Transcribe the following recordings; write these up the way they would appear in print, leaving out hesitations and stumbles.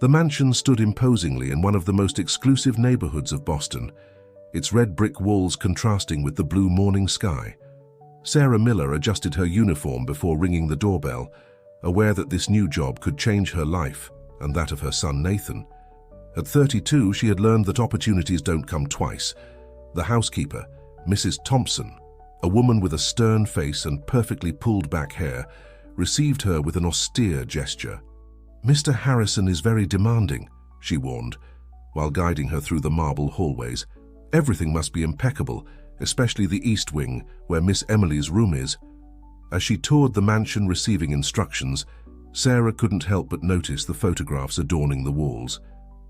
The mansion stood imposingly in one of the most exclusive neighborhoods of Boston, its red brick walls contrasting with the blue morning sky. Sarah Miller adjusted her uniform before ringing the doorbell, aware that this new job could change her life and that of her son Nathan. At 32, she had learned that opportunities don't come twice. The housekeeper, Mrs. Thompson, a woman with a stern face and perfectly pulled back hair, received her with an austere gesture. "Mr. Harrison is very demanding," she warned, while guiding her through the marble hallways. "Everything must be impeccable, especially the east wing, where Miss Emily's room is." As she toured the mansion receiving instructions, Sarah couldn't help but notice the photographs adorning the walls.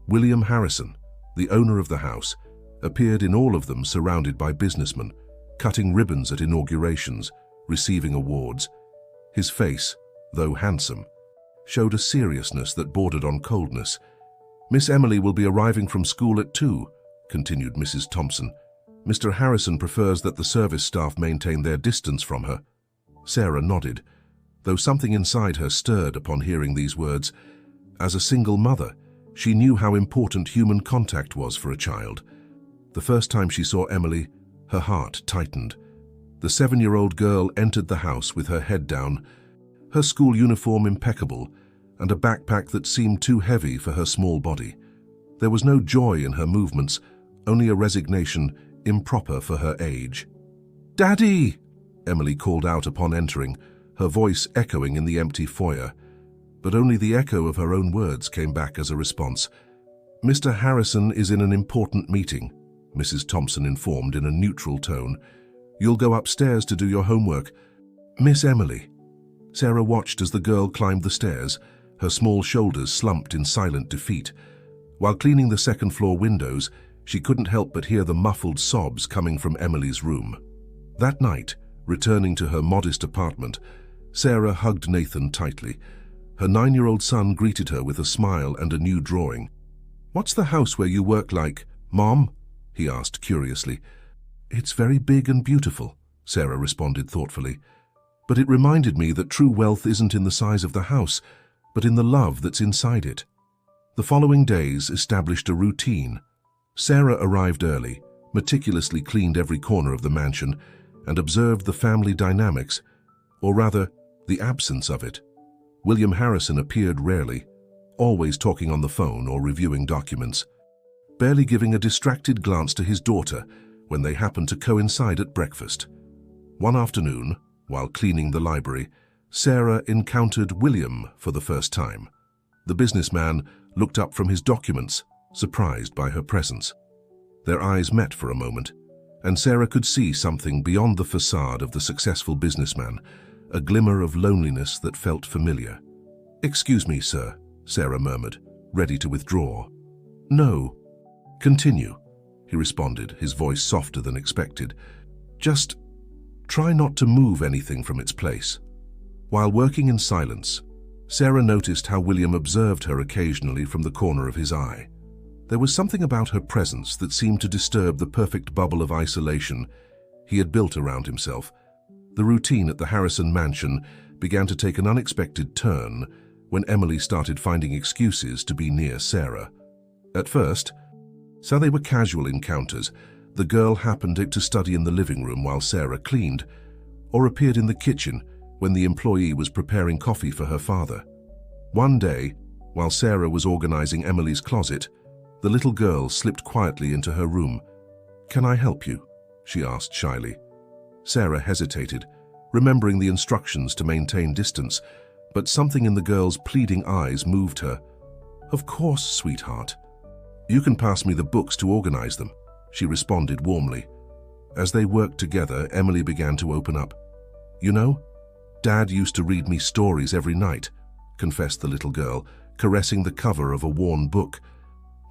William Harrison, the owner of the house, appeared in all of them surrounded by businessmen, cutting ribbons at inaugurations, receiving awards. His face, though handsome, showed a seriousness that bordered on coldness. "Miss Emily will be arriving from school at 2, continued Mrs. Thompson. "Mr. Harrison prefers that the service staff maintain their distance from her." Sarah nodded, though something inside her stirred upon hearing these words. As a single mother, she knew how important human contact was for a child. The first time she saw Emily, her heart tightened. The 7-year-old girl entered the house with her head down, her school uniform impeccable, and a backpack that seemed too heavy for her small body. There was no joy in her movements, only a resignation improper for her age. "Daddy!" Emily called out upon entering, her voice echoing in the empty foyer. But only the echo of her own words came back as a response. "Mr. Harrison is in an important meeting," Mrs. Thompson informed in a neutral tone. "You'll go upstairs to do your homework." "Miss Emily." Sarah watched as the girl climbed the stairs, her small shoulders slumped in silent defeat. While cleaning the second-floor windows, she couldn't help but hear the muffled sobs coming from Emily's room. That night, returning to her modest apartment, Sarah hugged Nathan tightly. Her 9-year-old son greeted her with a smile and a new drawing. "What's the house where you work like, Mom?" he asked curiously. "It's very big and beautiful," Sarah responded thoughtfully. "But it reminded me that true wealth isn't in the size of the house, but in the love that's inside it." The following days established a routine. Sarah arrived early, meticulously cleaned every corner of the mansion, and observed the family dynamics, or rather, the absence of it. William Harrison appeared rarely, always talking on the phone or reviewing documents, barely giving a distracted glance to his daughter when they happened to coincide at breakfast. One afternoon, while cleaning the library, Sarah encountered William for the first time. The businessman looked up from his documents, surprised by her presence. Their eyes met for a moment, and Sarah could see something beyond the facade of the successful businessman, a glimmer of loneliness that felt familiar. "Excuse me, sir," Sarah murmured, ready to withdraw. "No." "Continue," he responded, his voice softer than expected. "Just try not to move anything from its place." While working in silence, Sarah noticed how William observed her occasionally from the corner of his eye. There was something about her presence that seemed to disturb the perfect bubble of isolation he had built around himself. The routine at the Harrison mansion began to take an unexpected turn when Emily started finding excuses to be near Sarah. At first, so they were casual encounters. The girl happened to study in the living room while Sarah cleaned, or appeared in the kitchen when the employee was preparing coffee for her father. One day, while Sarah was organizing Emily's closet, the little girl slipped quietly into her room. "Can I help you?" she asked shyly. Sarah hesitated, remembering the instructions to maintain distance, but something in the girl's pleading eyes moved her. "Of course, sweetheart. You can pass me the books to organize them," she responded warmly. As they worked together, Emily began to open up. "You know, Dad used to read me stories every night," confessed the little girl, caressing the cover of a worn book.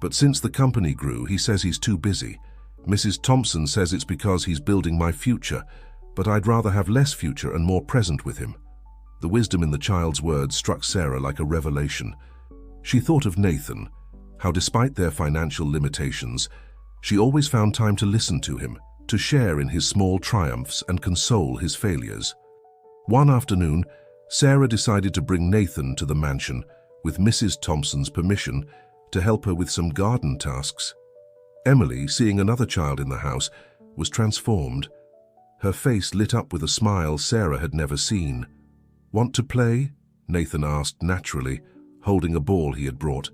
"But since the company grew, he says he's too busy. Mrs. Thompson says it's because he's building my future, but I'd rather have less future and more present with him." The wisdom in the child's words struck Sarah like a revelation. She thought of Nathan, how despite their financial limitations, she always found time to listen to him, to share in his small triumphs and console his failures. One afternoon, Sarah decided to bring Nathan to the mansion, with Mrs. Thompson's permission, to help her with some garden tasks. Emily, seeing another child in the house, was transformed. Her face lit up with a smile Sarah had never seen. "Want to play?" Nathan asked naturally, holding a ball he had brought.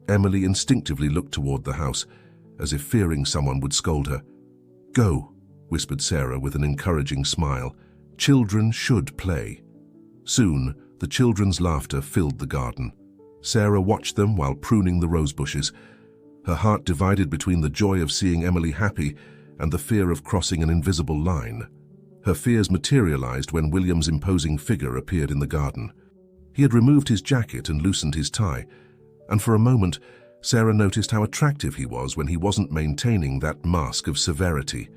Emily instinctively looked toward the house, as if fearing someone would scold her. "Go," whispered Sarah with an encouraging smile. "Children should play." Soon, the children's laughter filled the garden. Sarah watched them while pruning the rose bushes. Her heart divided between the joy of seeing Emily happy and the fear of crossing an invisible line. Her fears materialized when William's imposing figure appeared in the garden. He had removed his jacket and loosened his tie, and for a moment, Sarah noticed how attractive he was when he wasn't maintaining that mask of severity.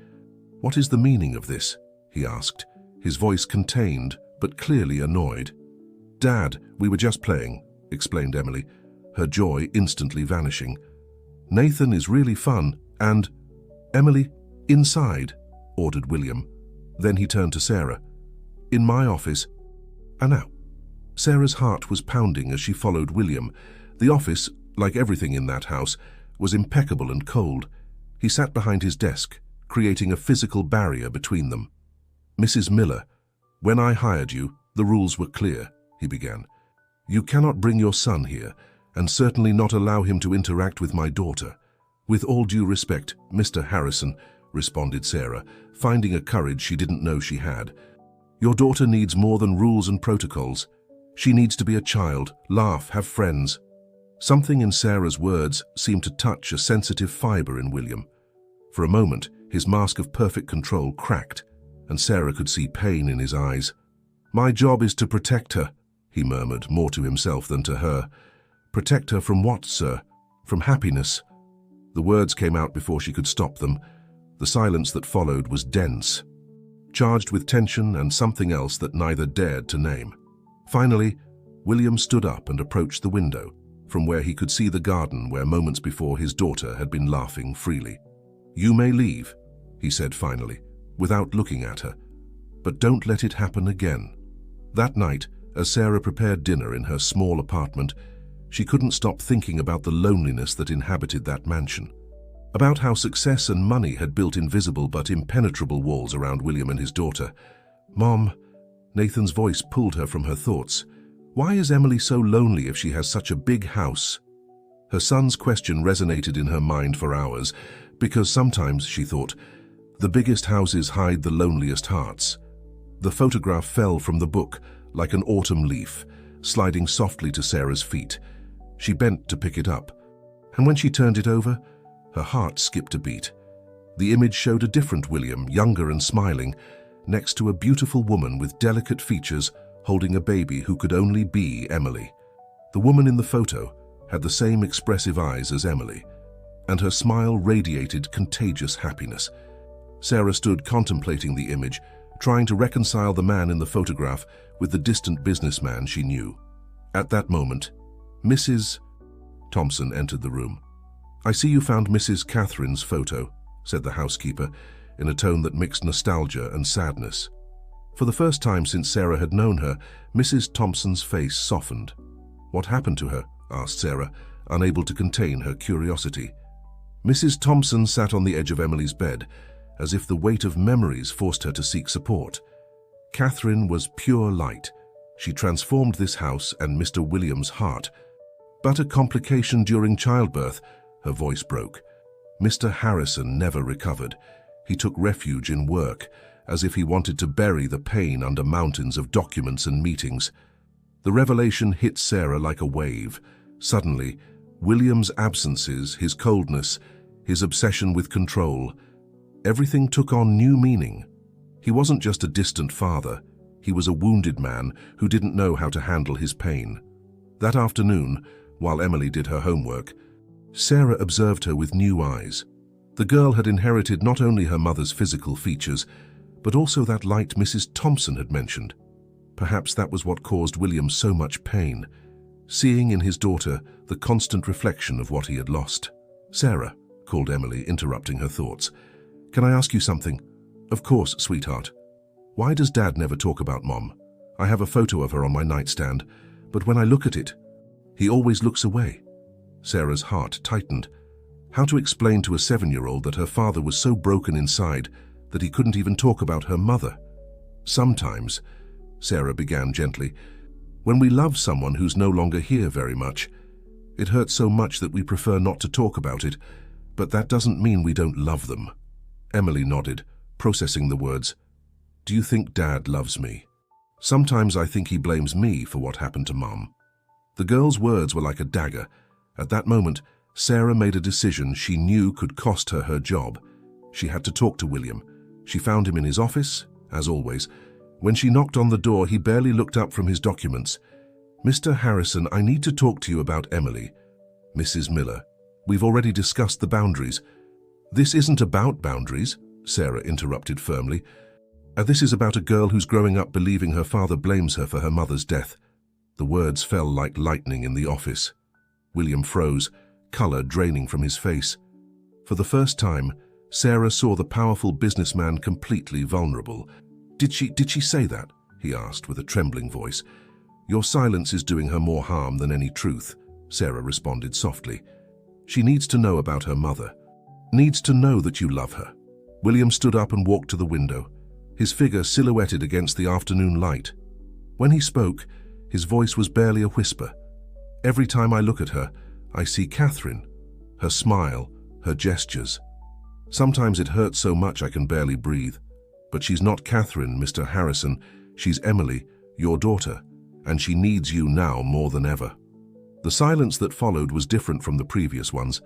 "What is the meaning of this?" he asked, his voice contained but clearly annoyed. "Dad, we were just playing," explained Emily, her joy instantly vanishing. "Nathan is really fun, and—" "Emily, inside," ordered William. Then he turned to Sarah. "In my office. And now." Sarah's heart was pounding as she followed William. The office, like everything in that house, was impeccable and cold. He sat behind his desk, creating a physical barrier between them. "Mrs. Miller, when I hired you, the rules were clear," he began. "You cannot bring your son here, and certainly not allow him to interact with my daughter." "With all due respect, Mr. Harrison," responded Sarah, finding a courage she didn't know she had. "Your daughter needs more than rules and protocols. She needs to be a child, laugh, have friends." Something in Sarah's words seemed to touch a sensitive fiber in William. For a moment, his mask of perfect control cracked, and Sarah could see pain in his eyes. "My job is to protect her," he murmured, more to himself than to her. "Protect her from what, sir? From happiness?" The words came out before she could stop them. The silence that followed was dense, charged with tension and something else that neither dared to name. Finally, William stood up and approached the window, from where he could see the garden where moments before his daughter had been laughing freely. "You may leave," he said finally, without looking at her. "But don't let it happen again." That night, as Sarah prepared dinner in her small apartment, she couldn't stop thinking about the loneliness that inhabited that mansion. About how success and money had built invisible but impenetrable walls around William and his daughter. "Mom," Nathan's voice pulled her from her thoughts. "Why is Emily so lonely if she has such a big house?" Her son's question resonated in her mind for hours, because sometimes, she thought, the biggest houses hide the loneliest hearts. The photograph fell from the book like an autumn leaf, sliding softly to Sarah's feet. She bent to pick it up, and when she turned it over, her heart skipped a beat. The image showed a different William, younger and smiling, next to a beautiful woman with delicate features holding a baby who could only be Emily. The woman in the photo had the same expressive eyes as Emily, and her smile radiated contagious happiness. Sarah stood contemplating the image, trying to reconcile the man in the photograph with the distant businessman she knew. At that moment, Mrs. Thompson entered the room. "I see you found Mrs. Catherine's photo," said the housekeeper, in a tone that mixed nostalgia and sadness. For the first time since Sarah had known her, Mrs. Thompson's face softened. "What happened to her?" asked Sarah, unable to contain her curiosity. Mrs. Thompson sat on the edge of Emily's bed, as if the weight of memories forced her to seek support. Catherine was pure light. She transformed this house and Mr. William's heart. But a complication during childbirth, her voice broke. Mr. Harrison never recovered. He took refuge in work, as if he wanted to bury the pain under mountains of documents and meetings. The revelation hit Sarah like a wave. Suddenly, William's absences, his coldness, his obsession with control, everything took on new meaning. He wasn't just a distant father. He was a wounded man who didn't know how to handle his pain. That afternoon, while Emily did her homework, Sarah observed her with new eyes. The girl had inherited not only her mother's physical features, but also that light Mrs. Thompson had mentioned. Perhaps that was what caused William so much pain, seeing in his daughter the constant reflection of what he had lost. "Sarah," called Emily, interrupting her thoughts, "can I ask you something?" "Of course, sweetheart." "Why does Dad never talk about Mom? I have a photo of her on my nightstand, but when I look at it..." He always looks away. Sarah's heart tightened. How to explain to a 7-year-old that her father was so broken inside that he couldn't even talk about her mother? Sometimes, Sarah began gently, when we love someone who's no longer here very much, it hurts so much that we prefer not to talk about it, but that doesn't mean we don't love them. Emily nodded, processing the words. Do you think Dad loves me? Sometimes I think he blames me for what happened to Mum. The girl's words were like a dagger. At that moment, Sarah made a decision she knew could cost her her job. She had to talk to William. She found him in his office, as always. When she knocked on the door, he barely looked up from his documents. Mr. Harrison, I need to talk to you about Emily. Mrs. Miller, we've already discussed the boundaries. This isn't about boundaries, Sarah interrupted firmly. This is about a girl who's growing up believing her father blames her for her mother's death. The words fell like lightning in the office. William froze, color draining from his face. For the first time, Sarah saw the powerful businessman completely vulnerable. Did she say that? He asked with a trembling voice. Your silence is doing her more harm than any truth, Sarah responded softly. She needs to know about her mother. Needs to know that you love her. William stood up and walked to the window, his figure silhouetted against the afternoon light. When he spoke, his voice was barely a whisper. Every time I look at her, I see Catherine, her smile, her gestures. Sometimes it hurts so much I can barely breathe. But she's not Catherine, Mr. Harrison. She's Emily, your daughter, and she needs you now more than ever. The silence that followed was different from the previous ones.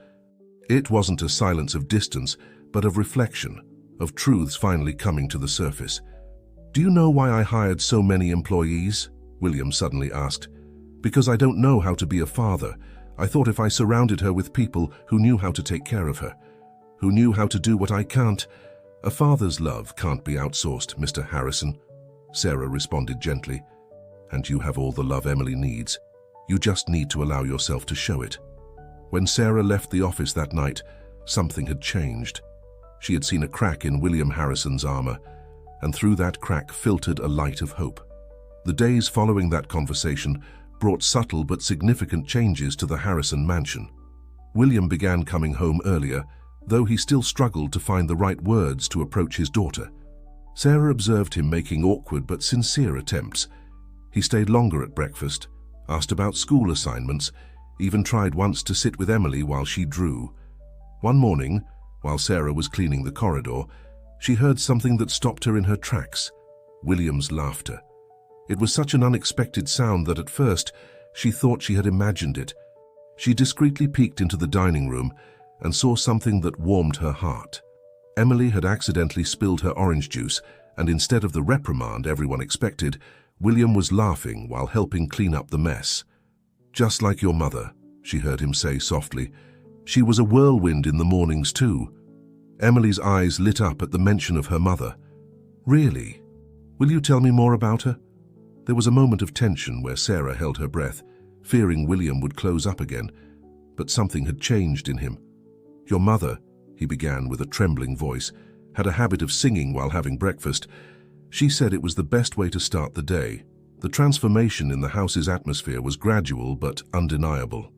It wasn't a silence of distance, but of reflection, of truths finally coming to the surface. Do you know why I hired so many employees? William suddenly asked. Because I don't know how to be a father. I thought if I surrounded her with people who knew how to take care of her, who knew how to do what I can't. A father's love can't be outsourced, Mr. Harrison, Sarah responded gently. And you have all the love Emily needs. You just need to allow yourself to show it. When Sarah left the office that night, something had changed. She had seen a crack in William Harrison's armor, and through that crack filtered a light of hope. The days following that conversation brought subtle but significant changes to the Harrison mansion. William began coming home earlier, though he still struggled to find the right words to approach his daughter. Sarah observed him making awkward but sincere attempts. He stayed longer at breakfast, asked about school assignments, even tried once to sit with Emily while she drew. One morning, while Sarah was cleaning the corridor, she heard something that stopped her in her tracks: William's laughter. It was such an unexpected sound that at first she thought she had imagined it. She discreetly peeked into the dining room and saw something that warmed her heart. Emily had accidentally spilled her orange juice, and instead of the reprimand everyone expected, William was laughing while helping clean up the mess. Just like your mother, she heard him say softly. She was a whirlwind in the mornings too. Emily's eyes lit up at the mention of her mother. Really? Will you tell me more about her? There was a moment of tension where Sarah held her breath, fearing William would close up again, but something had changed in him. Your mother, he began with a trembling voice, had a habit of singing while having breakfast. She said it was the best way to start the day. The transformation in the house's atmosphere was gradual but undeniable.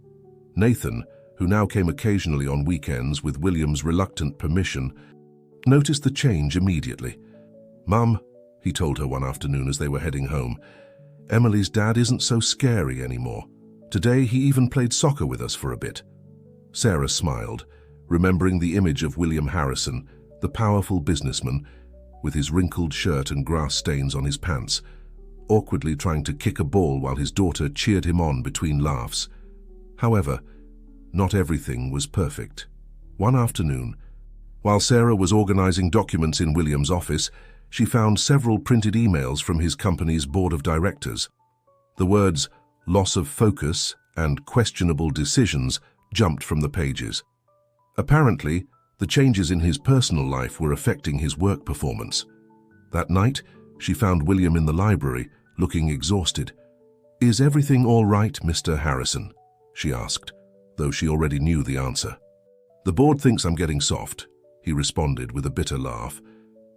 Nathan, who now came occasionally on weekends with William's reluctant permission, noticed the change immediately. Mum, he told her one afternoon as they were heading home, Emily's dad isn't so scary anymore. Today he even played soccer with us for a bit. Sarah smiled, remembering the image of William Harrison, the powerful businessman, with his wrinkled shirt and grass stains on his pants, awkwardly trying to kick a ball while his daughter cheered him on between laughs. However, not everything was perfect. One afternoon, while Sarah was organizing documents in William's office, she found several printed emails from his company's board of directors. The words "loss of focus" and "questionable decisions" jumped from the pages. Apparently, the changes in his personal life were affecting his work performance. That night, she found William in the library, looking exhausted. "Is everything all right, Mr. Harrison?" she asked, though she already knew the answer. "The board thinks I'm getting soft," he responded with a bitter laugh.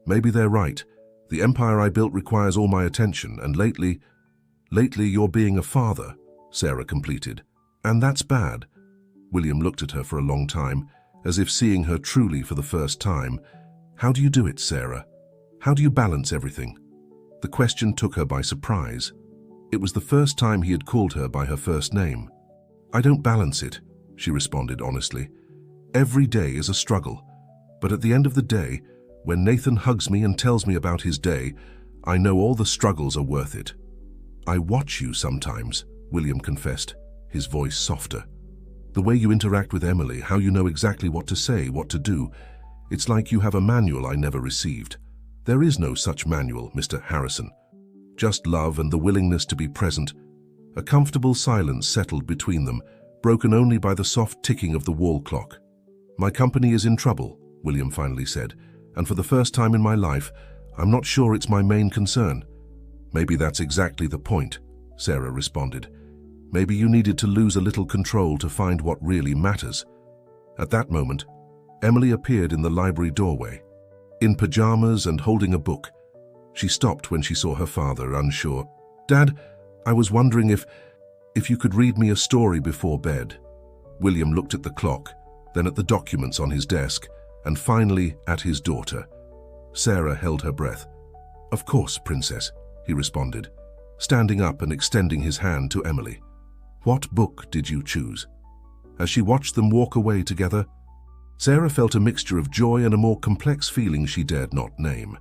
"Maybe they're right. The empire I built requires all my attention, and lately you're being a father," Sarah completed, And that's bad. William looked at her for a long time, as if seeing her truly for the first time. How do you do it, Sarah? How do you balance everything? The question took her by surprise. It was the first time he had called her by her first name. I don't balance it, she responded honestly. Every day is a struggle, but at the end of the day, when Nathan hugs me and tells me about his day, I know all the struggles are worth it. I watch you sometimes, William confessed, his voice softer. The way you interact with Emily, how you know exactly what to say, what to do, it's like you have a manual I never received. There is no such manual, Mr. Harrison. Just love and the willingness to be present. A comfortable silence settled between them, broken only by the soft ticking of the wall clock. My company is in trouble, William finally said, and for the first time in my life, I'm not sure it's my main concern. Maybe that's exactly the point, Sarah responded. Maybe you needed to lose a little control to find what really matters. At that moment, Emily appeared in the library doorway. In pajamas and holding a book, she stopped when she saw her father, unsure. Dad, I was wondering if you could read me a story before bed. William looked at the clock, then at the documents on his desk, and finally at his daughter. Sarah held her breath. Of course, Princess, he responded, standing up and extending his hand to Emily. What book did you choose? As she watched them walk away together, Sarah felt a mixture of joy and a more complex feeling she dared not name.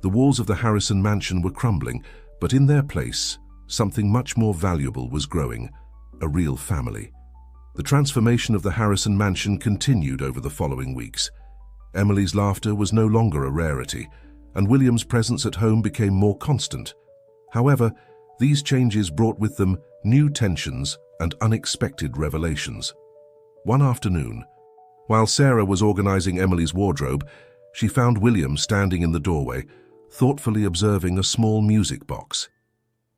The walls of the Harrison mansion were crumbling, but in their place, something much more valuable was growing, a real family. The transformation of the Harrison mansion continued over the following weeks. Emily's laughter was no longer a rarity, and William's presence at home became more constant. However, these changes brought with them new tensions and unexpected revelations. One afternoon, while Sarah was organizing Emily's wardrobe, she found William standing in the doorway, thoughtfully observing a small music box.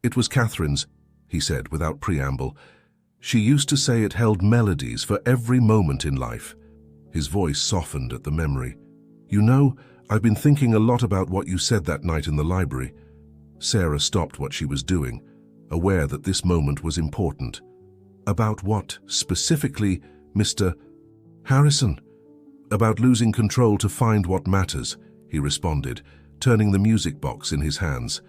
It was Catherine's, he said without preamble. She used to say it held melodies for every moment in life. His voice softened at the memory. You know, I've been thinking a lot about what you said that night in the library. Sarah stopped what she was doing, aware that this moment was important. About what, specifically, Mr. Harrison? About losing control to find what matters, he responded, turning the music box in his hands.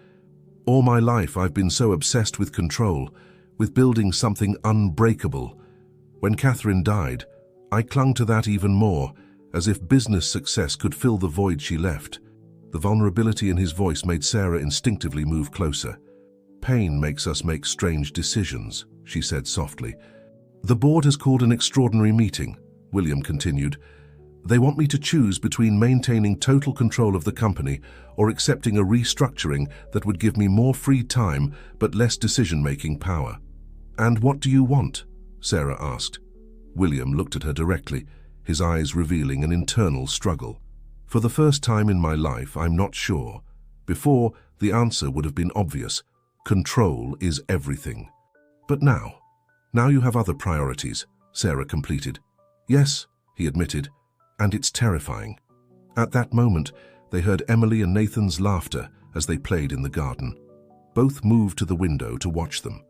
All my life I've been so obsessed with control, with building something unbreakable. When Catherine died, I clung to that even more, as if business success could fill the void she left. The vulnerability in his voice made Sarah instinctively move closer. Pain makes us make strange decisions, she said softly. The board has called an extraordinary meeting, William continued. They want me to choose between maintaining total control of the company or accepting a restructuring that would give me more free time but less decision-making power. And what do you want? Sarah asked. William looked at her directly, his eyes revealing an internal struggle. For the first time in my life, I'm not sure. Before, the answer would have been obvious. Control is everything. But now you have other priorities, Sarah completed. Yes, he admitted, and it's terrifying. At that moment, they heard Emily and Nathan's laughter as they played in the garden. Both moved to the window to watch them.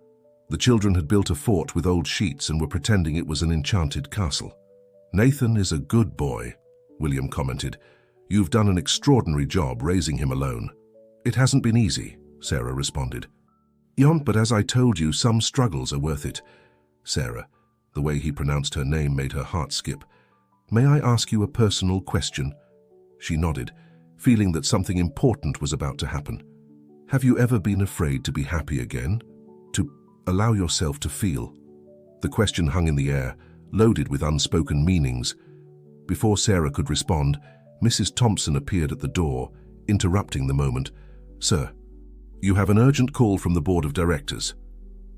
The children had built a fort with old sheets and were pretending it was an enchanted castle. Nathan is a good boy, William commented. You've done an extraordinary job raising him alone. It hasn't been easy, Sarah responded. But as I told you, some struggles are worth it. Sarah, the way he pronounced her name made her heart skip. May I ask you a personal question? She nodded, feeling that something important was about to happen. Have you ever been afraid to be happy again? To allow yourself to feel? The question hung in the air, loaded with unspoken meanings. Before Sarah could respond, Mrs. Thompson appeared at the door, interrupting the moment. Sir, you have an urgent call from the board of directors.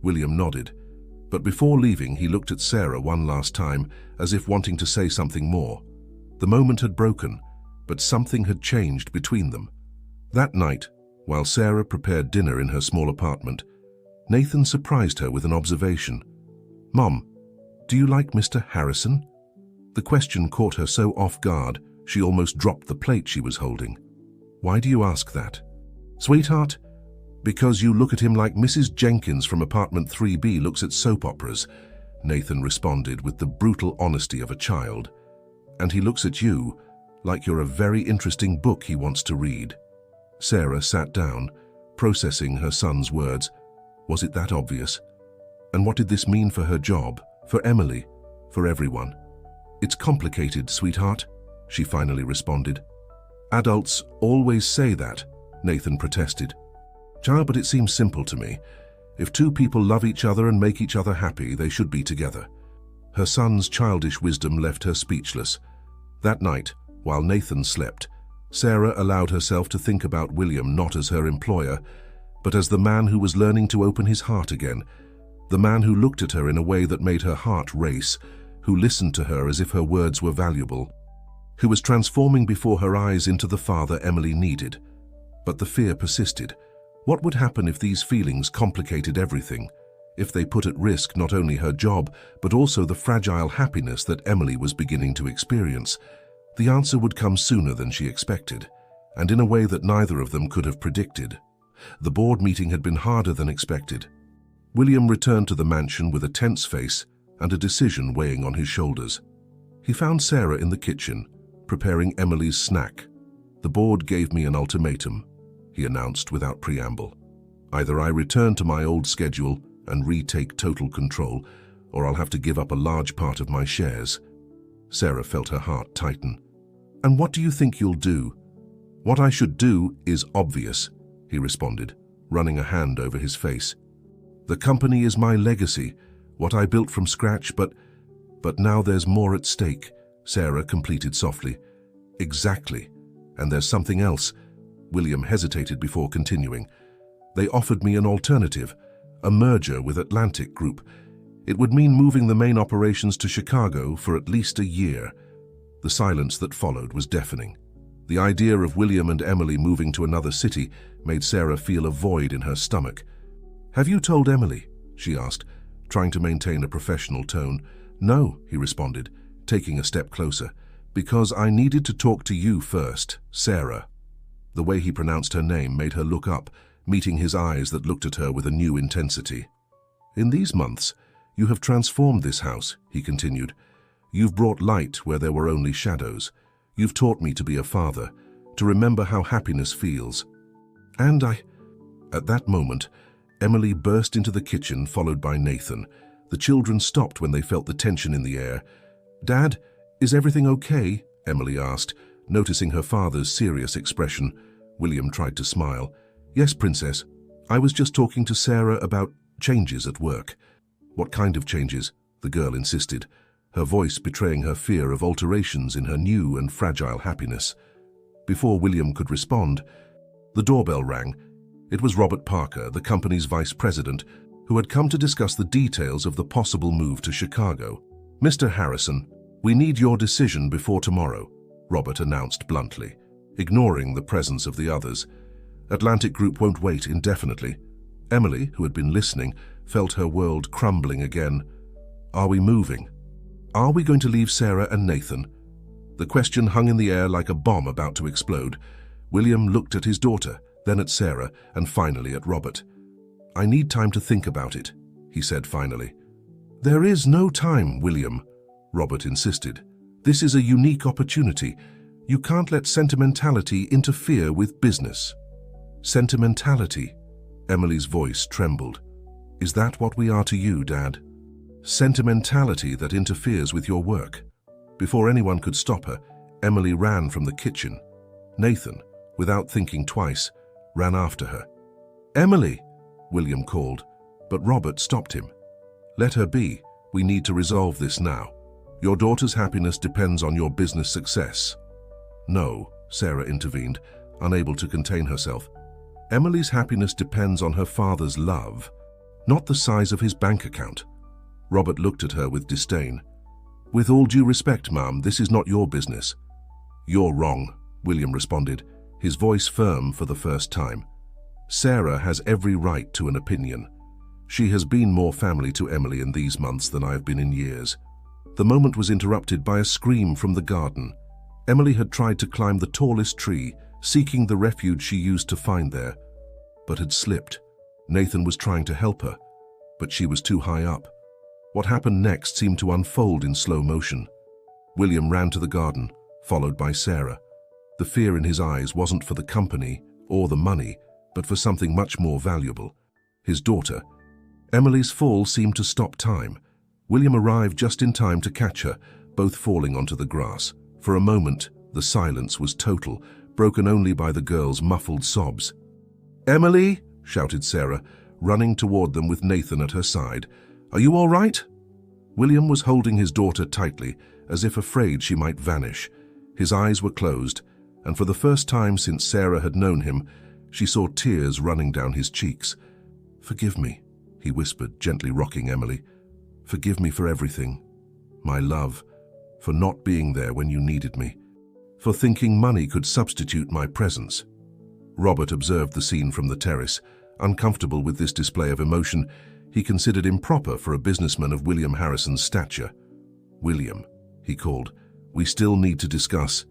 William nodded, but before leaving he looked at Sarah one last time, as if wanting to say something more. The moment had broken, but something had changed between them. That night, while Sarah prepared dinner in her small apartment, Nathan surprised her with an observation. Mom, do you like Mr. Harrison? The question caught her so off guard, she almost dropped the plate she was holding. Why do you ask that? Sweetheart, because you look at him like Mrs. Jenkins from apartment 3B looks at soap operas. Nathan responded with the brutal honesty of a child. And he looks at you like you're a very interesting book he wants to read. Sarah sat down, processing her son's words. Was it that obvious? And what did this mean for her job, for Emily, for everyone? It's complicated, sweetheart, she finally responded. Adults always say that, Nathan protested. Child, but it seems simple to me. If two people love each other and make each other happy, they should be together. Her son's childish wisdom left her speechless. That night, while Nathan slept, Sarah allowed herself to think about William not as her employer, but as the man who was learning to open his heart again, the man who looked at her in a way that made her heart race, who listened to her as if her words were valuable, who was transforming before her eyes into the father Emily needed. But the fear persisted. What would happen if these feelings complicated everything? If they put at risk not only her job, but also the fragile happiness that Emily was beginning to experience? The answer would come sooner than she expected, and in a way that neither of them could have predicted. The board meeting had been harder than expected. William returned to the mansion with a tense face and a decision weighing on his shoulders. He found Sarah in the kitchen, preparing Emily's snack. The board gave me an ultimatum, he announced without preamble. Either I return to my old schedule and retake total control, or I'll have to give up a large part of my shares. Sarah felt her heart tighten. And what do you think you'll do? What I should do is obvious, he responded, running a hand over his face. The company is my legacy, what I built from scratch, but now there's more at stake, Sarah completed softly. Exactly. And there's something else. William hesitated before continuing. They offered me an alternative, a merger with Atlantic Group. It would mean moving the main operations to Chicago for at least a year. The silence that followed was deafening. The idea of William and Emily moving to another city made Sarah feel a void in her stomach. Have you told Emily? She asked, trying to maintain a professional tone. No, he responded, taking a step closer, because I needed to talk to you first, Sarah. The way he pronounced her name made her look up, meeting his eyes that looked at her with a new intensity. In these months, you have transformed this house, he continued. You've brought light where there were only shadows. You've taught me to be a father, to remember how happiness feels. And At that moment, Emily burst into the kitchen, followed by Nathan. The children stopped when they felt the tension in the air. Dad, is everything okay? Emily asked, noticing her father's serious expression. William tried to smile. Yes, Princess. I was just talking to Sarah about changes at work. What kind of changes? The girl insisted, her voice betraying her fear of alterations in her new and fragile happiness. Before William could respond, the doorbell rang. It was Robert Parker, the company's vice president, who had come to discuss the details of the possible move to Chicago. Mr. Harrison, we need your decision before tomorrow, Robert announced bluntly, ignoring the presence of the others. Atlantic Group won't wait indefinitely. Emily, who had been listening, felt her world crumbling again. Are we moving? Are we going to leave Sarah and Nathan? The question hung in the air like a bomb about to explode. William looked at his daughter, then at Sarah, and finally at Robert. I need time to think about it, he said finally. There is no time, William, Robert insisted. This is a unique opportunity. You can't let sentimentality interfere with business. Sentimentality? Emily's voice trembled. Is that what we are to you, Dad? Sentimentality that interferes with your work? Before anyone could stop her, Emily ran from the kitchen. Nathan, without thinking twice, ran after her. Emily, William called, but Robert stopped him. Let her be. We need to resolve this now. Your daughter's happiness depends on your business success. No, Sarah intervened, unable to contain herself. Emily's happiness depends on her father's love, not the size of his bank account. Robert looked at her with disdain. With all due respect, Ma'am, this is not your business. You're wrong, William responded, his voice firm for the first time. Sarah has every right to an opinion. She has been more family to Emily in these months than I have been in years. The moment was interrupted by a scream from the garden. Emily had tried to climb the tallest tree, seeking the refuge she used to find there, but had slipped. Nathan was trying to help her, but she was too high up. What happened next seemed to unfold in slow motion. William ran to the garden, followed by Sarah. The fear in his eyes wasn't for the company or the money, but for something much more valuable: his daughter. Emily's fall seemed to stop time. William arrived just in time to catch her, both falling onto the grass. For a moment, the silence was total, broken only by the girl's muffled sobs. "Emily!" shouted Sarah, running toward them with Nathan at her side. "Are you all right?" William was holding his daughter tightly, as if afraid she might vanish. His eyes were closed, and for the first time since Sarah had known him, she saw tears running down his cheeks. "Forgive me," he whispered, gently rocking Emily. "Forgive me for everything. My love, for not being there when you needed me, for thinking money could substitute my presence." Robert observed the scene from the terrace. Uncomfortable with this display of emotion, he considered improper for a businessman of William Harrison's stature. "William," he called, "we still need to discuss."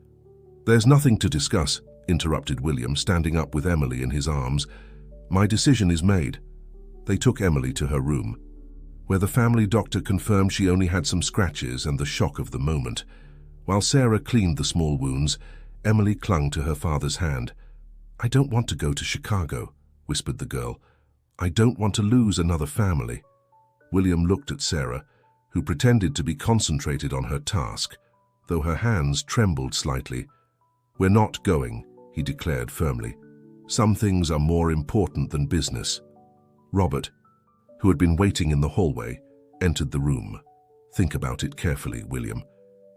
"There's nothing to discuss," interrupted William, standing up with Emily in his arms. "My decision is made." They took Emily to her room, where the family doctor confirmed she only had some scratches and the shock of the moment. While Sarah cleaned the small wounds, Emily clung to her father's hand. "I don't want to go to Chicago," whispered the girl. "I don't want to lose another family." William looked at Sarah, who pretended to be concentrated on her task, though her hands trembled slightly. "We're not going," he declared firmly. "Some things are more important than business." Robert, who had been waiting in the hallway, entered the room. "Think about it carefully, William.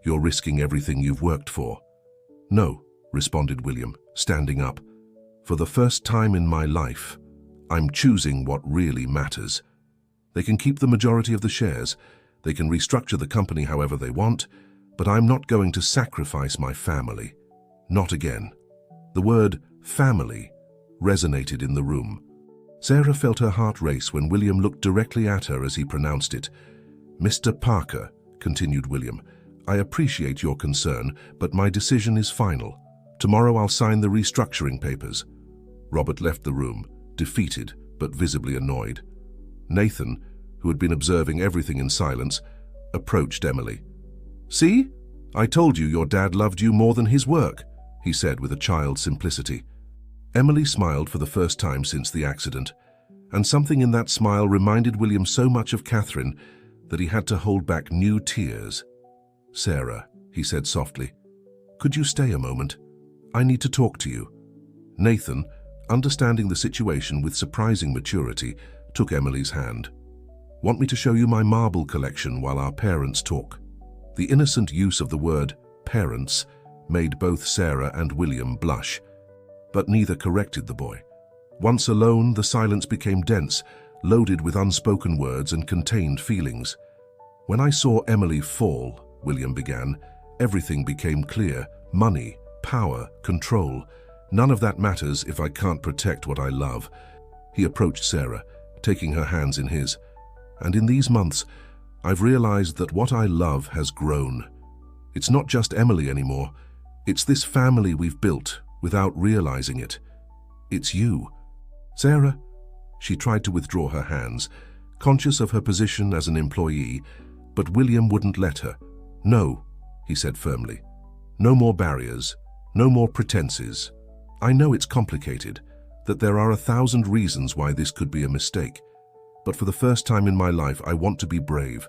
You're risking everything you've worked for." "No," responded William, standing up. "For the first time in my life, I'm choosing what really matters. They can keep the majority of the shares. They can restructure the company however they want, but I'm not going to sacrifice my family. Not again." The word family resonated in the room. Sarah felt her heart race when William looked directly at her as he pronounced it. "Mr. Parker," continued William, "I appreciate your concern, but my decision is final. Tomorrow I'll sign the restructuring papers." Robert left the room, defeated but visibly annoyed. Nathan, who had been observing everything in silence, approached Emily. "See? I told you your dad loved you more than his work," he said with a child's simplicity. Emily smiled for the first time since the accident, and something in that smile reminded William so much of Catherine that he had to hold back new tears. "Sarah," he said softly, "could you stay a moment? I need to talk to you." Nathan, understanding the situation with surprising maturity, took Emily's hand. "Want me to show you my marble collection while our parents talk?" The innocent use of the word parents made both Sarah and William blush, but neither corrected the boy. Once alone, the silence became dense, loaded with unspoken words and contained feelings. "When I saw Emily fall," William began, "everything became clear. Money, power, control. None of that matters if I can't protect what I love." He approached Sarah, taking her hands in his. "And in these months, I've realized that what I love has grown. It's not just Emily anymore. It's this family we've built without realizing it. It's you." "Sarah," she tried to withdraw her hands, conscious of her position as an employee, but William wouldn't let her. "No," he said firmly. "No more barriers, no more pretenses. I know it's complicated, that there are 1,000 reasons why this could be a mistake. But for the first time in my life, I want to be brave.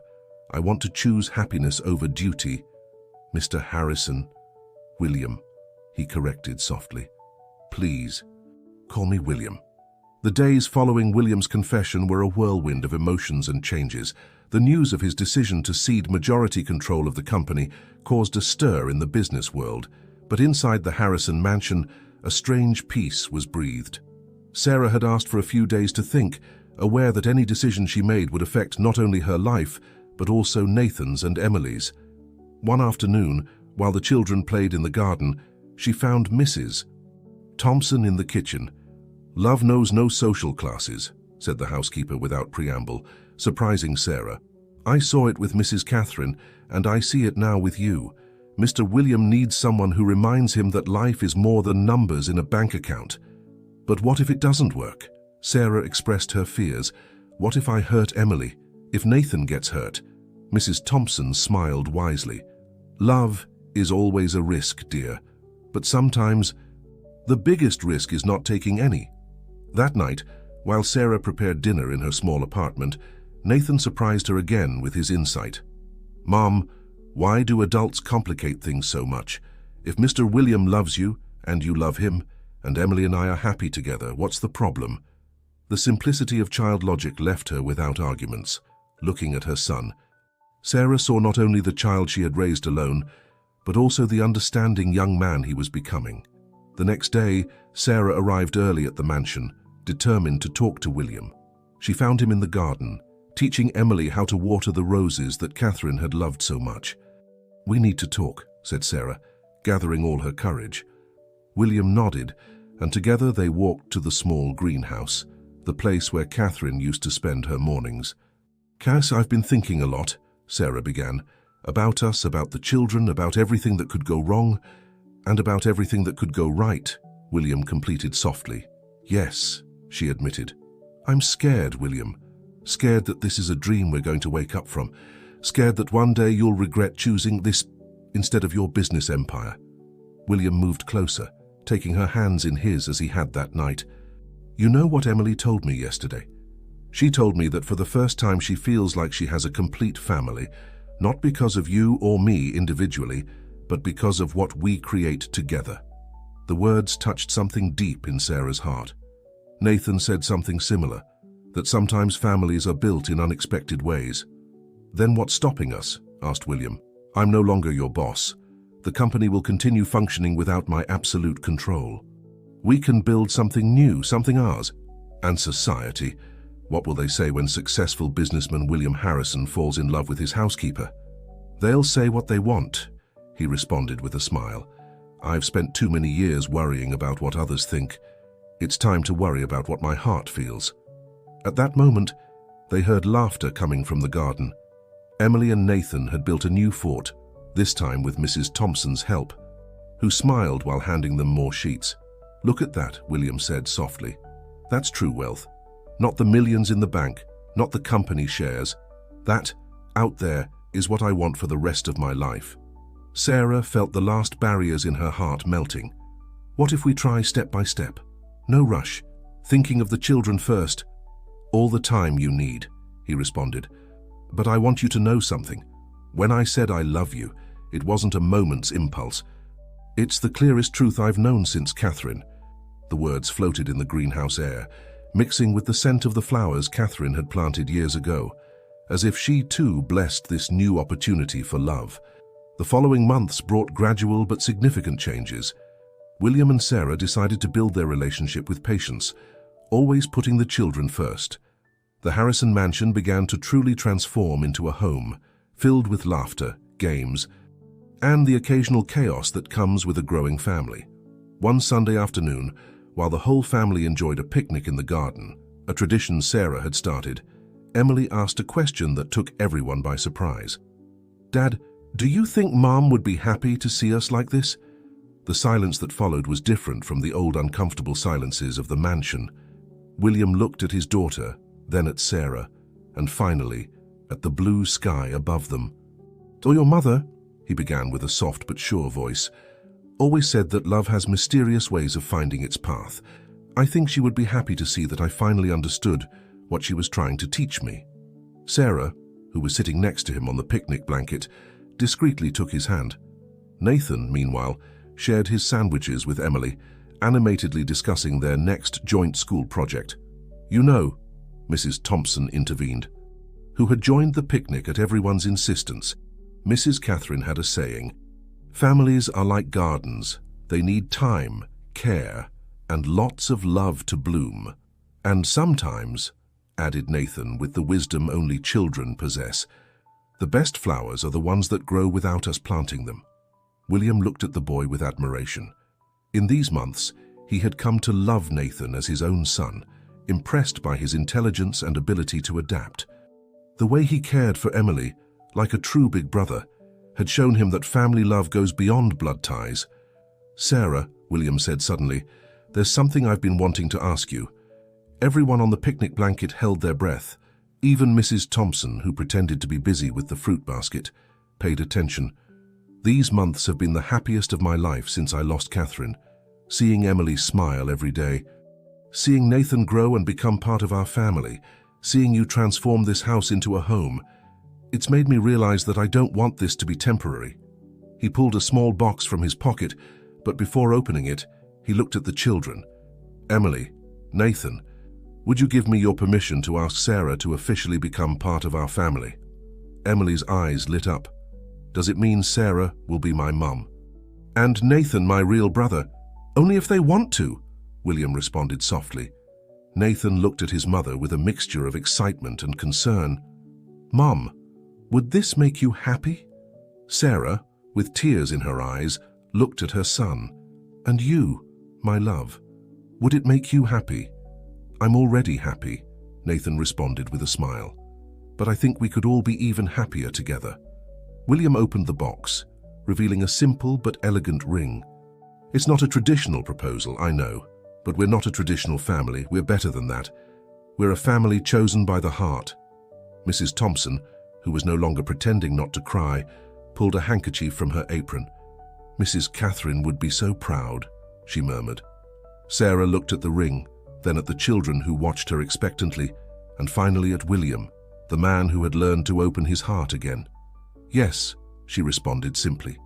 I want to choose happiness over duty." "Mr. Harrison." "William," he corrected softly. "Please, call me William." The days following William's confession were a whirlwind of emotions and changes. The news of his decision to cede majority control of the company caused a stir in the business world, but inside the Harrison mansion, a strange peace was breathed. Sarah had asked for a few days to think, aware that any decision she made would affect not only her life, but also Nathan's and Emily's. One afternoon, while the children played in the garden, she found Mrs. Thompson in the kitchen. "Love knows no social classes," said the housekeeper without preamble, surprising Sarah. "I saw it with Mrs. Catherine, and I see it now with you. Mr. William needs someone who reminds him that life is more than numbers in a bank account." "But what if it doesn't work?" Sarah expressed her fears. "What if I hurt Emily? If Nathan gets hurt? Mrs. Thompson smiled wisely. Love is always a risk, dear, but sometimes the biggest risk is not taking any. That night, while Sarah prepared dinner in her small apartment, Nathan surprised her again with his insight. Mom, why do adults complicate things so much? If Mr. William loves you, and you love him, and Emily and I are happy together, what's the problem? The simplicity of child logic left her without arguments, looking at her son. Sarah saw not only the child she had raised alone, but also the understanding young man he was becoming. The next day, Sarah arrived early at the mansion, determined to talk to William. She found him in the garden, teaching Emily how to water the roses that Catherine had loved so much. "We need to talk," said Sarah, gathering all her courage. William nodded, and together they walked to the small greenhouse, the place where Catherine used to spend her mornings. "Cass, I've been thinking a lot," Sarah began, "about us, about the children, about everything that could go wrong, and about everything that could go right," William completed softly. "Yes," she admitted. "I'm scared, William. Scared that this is a dream we're going to wake up from. Scared that one day you'll regret choosing this instead of your business empire." William moved closer, taking her hands in his as he had that night. "You know what Emily told me yesterday? She told me that for the first time she feels like she has a complete family, not because of you or me individually, but because of what we create together." The words touched something deep in Sarah's heart. Nathan said something similar, that sometimes families are built in unexpected ways. "Then what's stopping us?" asked William. "I'm no longer your boss. The company will continue functioning without my absolute control. We can build something new, something ours. And society, what will they say when successful businessman William Harrison falls in love with his housekeeper?" "They'll say what they want," he responded with a smile. "I've spent too many years worrying about what others think. It's time to worry about what my heart feels." At that moment, they heard laughter coming from the garden. Emily and Nathan had built a new fort, this time with Mrs. Thompson's help, who smiled while handing them more sheets. "Look at that," William said softly. "That's true wealth. Not the millions in the bank, not the company shares. That, out there, is what I want for the rest of my life." Sarah felt the last barriers in her heart melting. "What if we try step by step? No rush, thinking of the children first." "All the time you need," he responded. "But I want you to know something. When I said I love you, it wasn't a moment's impulse. It's the clearest truth I've known since Catherine." The words floated in the greenhouse air, mixing with the scent of the flowers Catherine had planted years ago, as if she too blessed this new opportunity for love. The following months brought gradual but significant changes. William and Sarah decided to build their relationship with patience, always putting the children first. The Harrison mansion began to truly transform into a home, filled with laughter, games, and the occasional chaos that comes with a growing family. One Sunday afternoon, while the whole family enjoyed a picnic in the garden, a tradition Sarah had started, Emily asked a question that took everyone by surprise. "Dad, do you think Mom would be happy to see us like this?" The silence that followed was different from the old uncomfortable silences of the mansion. William looked at his daughter, then at Sarah, and finally at the blue sky above them. "Or your mother," he began with a soft but sure voice, "always said that love has mysterious ways of finding its path. I think she would be happy to see that I finally understood what she was trying to teach me." Sarah, who was sitting next to him on the picnic blanket, discreetly took his hand. Nathan, meanwhile, shared his sandwiches with Emily, animatedly discussing their next joint school project. "You know," Mrs. Thompson intervened, who had joined the picnic at everyone's insistence. Mrs. Catherine had a saying, "Families are like gardens. They need time, care, and lots of love to bloom. And sometimes," added Nathan with the wisdom only children possess, "the best flowers are the ones that grow without us planting them." William looked at the boy with admiration. In these months, he had come to love Nathan as his own son, impressed by his intelligence and ability to adapt. The way he cared for Emily, like a true big brother, had shown him that family love goes beyond blood ties. "Sarah," William said suddenly, "there's something I've been wanting to ask you." Everyone on the picnic blanket held their breath, Even Mrs. Thompson, who pretended to be busy with the fruit basket, paid attention. These months have been the happiest of my life since I lost Catherine, seeing Emily smile every day, seeing Nathan grow and become part of our family, seeing you transform this house into a home. It's made me realize that I don't want this to be temporary. He pulled a small box from his pocket, but before opening it, he looked at the children. Emily, Nathan, would you give me your permission to ask Sarah to officially become part of our family? Emily's eyes lit up. Does it mean Sarah will be my mum? And Nathan my real brother? Only if they want to, William responded softly. Nathan looked at his mother with a mixture of excitement and concern. Mum, would this make you happy? Sarah, with tears in her eyes, looked at her son. And you, my love, would it make you happy? I'm already happy, Nathan responded with a smile. But I think we could all be even happier together. William opened the box, revealing a simple but elegant ring. It's not a traditional proposal, I know, but we're not a traditional family. We're better than that. We're a family chosen by the heart. Mrs. Thompson, who was no longer pretending not to cry, pulled a handkerchief from her apron. Mrs. Catherine would be so proud, she murmured. Sarah looked at the ring, then at the children who watched her expectantly, and finally at William, the man who had learned to open his heart again. Yes, she responded simply.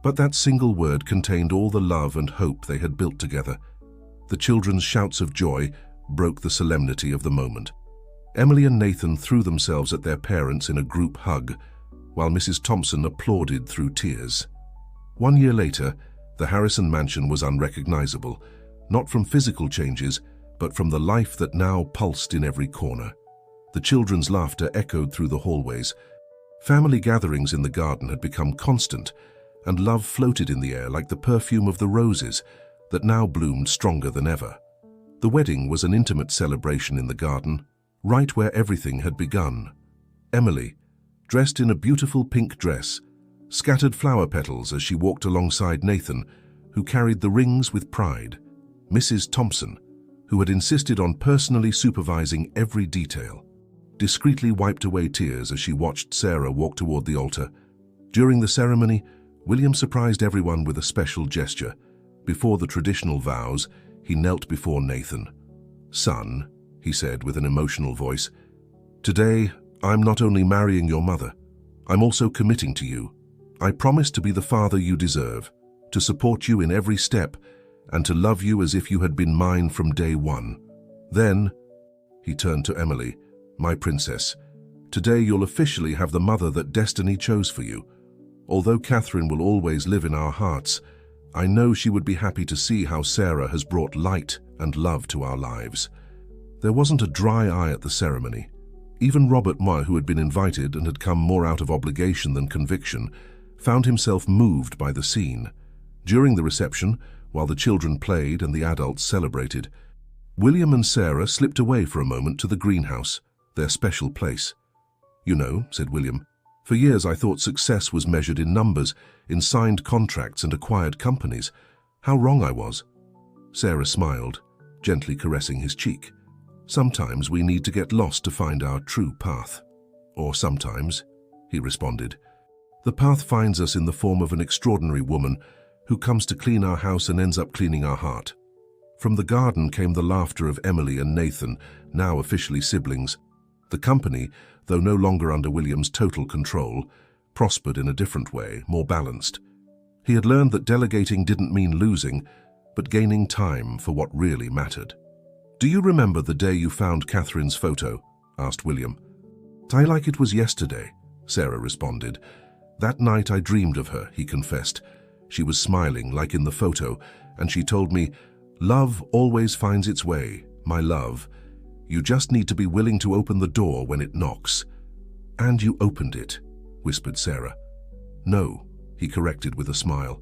But that single word contained all the love and hope they had built together. The children's shouts of joy broke the solemnity of the moment. Emily and Nathan threw themselves at their parents in a group hug, while Mrs. Thompson applauded through tears. 1 year later, the Harrison mansion was unrecognizable, not from physical changes, but from the life that now pulsed in every corner. The children's laughter echoed through the hallways. Family gatherings in the garden had become constant, and love floated in the air like the perfume of the roses that now bloomed stronger than ever. The wedding was an intimate celebration in the garden, right where everything had begun. Emily, dressed in a beautiful pink dress, scattered flower petals as she walked alongside Nathan, who carried the rings with pride. Mrs. Thompson, who had insisted on personally supervising every detail, discreetly wiped away tears as she watched Sarah walk toward the altar. During the ceremony, William surprised everyone with a special gesture. Before the traditional vows, he knelt before Nathan. Son, he said with an emotional voice, today I'm not only marrying your mother, I'm also committing to you. I promise to be the father you deserve, to support you in every step, and to love you as if you had been mine from day one. Then, he turned to Emily, my princess, today you'll officially have the mother that destiny chose for you. Although Catherine will always live in our hearts, I know she would be happy to see how Sarah has brought light and love to our lives. There wasn't a dry eye at the ceremony. Even Robert Moy, who had been invited and had come more out of obligation than conviction, found himself moved by the scene. During the reception, while the children played and the adults celebrated, William and Sarah slipped away for a moment to the greenhouse, their special place. You know, said William, for years I thought success was measured in numbers, in signed contracts and acquired companies. How wrong I was. Sarah smiled, gently caressing his cheek. Sometimes we need to get lost to find our true path. Or sometimes, he responded. The path finds us in the form of an extraordinary woman who comes to clean our house and ends up cleaning our heart. From the garden came the laughter of Emily and Nathan, now officially siblings. The company, though no longer under William's total control, prospered in a different way, more balanced. He had learned that delegating didn't mean losing, but gaining time for what really mattered. Do you remember the day you found Catherine's photo? Asked William. I like it was yesterday, Sarah responded. That night I dreamed of her, he confessed. She was smiling like in the photo, and she told me, love always finds its way, my love. You just need to be willing to open the door when it knocks. And you opened it, whispered Sarah. No, he corrected with a smile.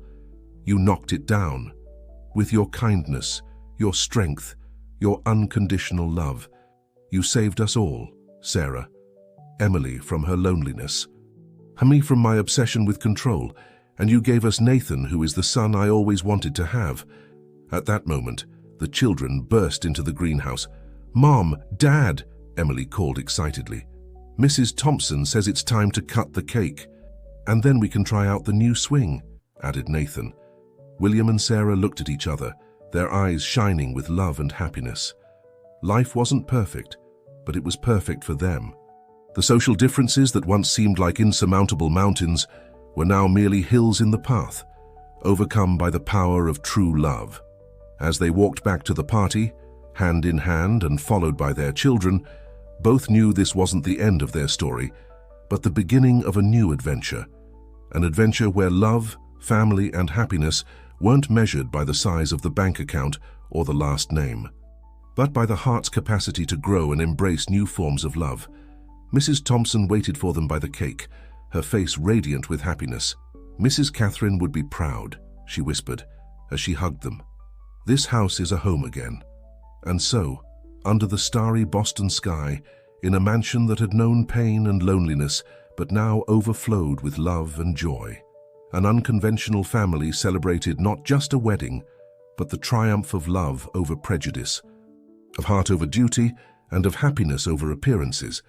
You knocked it down. With your kindness, your strength, your unconditional love. You saved us all, Sarah. Emily from her loneliness. Me from my obsession with control. And you gave us Nathan, who is the son I always wanted to have. At that moment, the children burst into the greenhouse. Mom, Dad, Emily called excitedly. "Mrs. Thompson says it's time to cut the cake. And then we can try out the new swing," added Nathan. William and Sarah looked at each other, their eyes shining with love and happiness. Life wasn't perfect, but it was perfect for them. The social differences that once seemed like insurmountable mountains were now merely hills in the path, overcome by the power of true love. As they walked back to the party, hand in hand and followed by their children, both knew this wasn't the end of their story, but the beginning of a new adventure. An adventure where love, family, and happiness weren't measured by the size of the bank account or the last name, but by the heart's capacity to grow and embrace new forms of love. Mrs. Thompson waited for them by the cake, her face radiant with happiness. "Mrs. Catherine would be proud," she whispered, as she hugged them. "This house is a home again." And so, under the starry Boston sky, in a mansion that had known pain and loneliness, but now overflowed with love and joy, an unconventional family celebrated not just a wedding, but the triumph of love over prejudice, of heart over duty, and of happiness over appearances.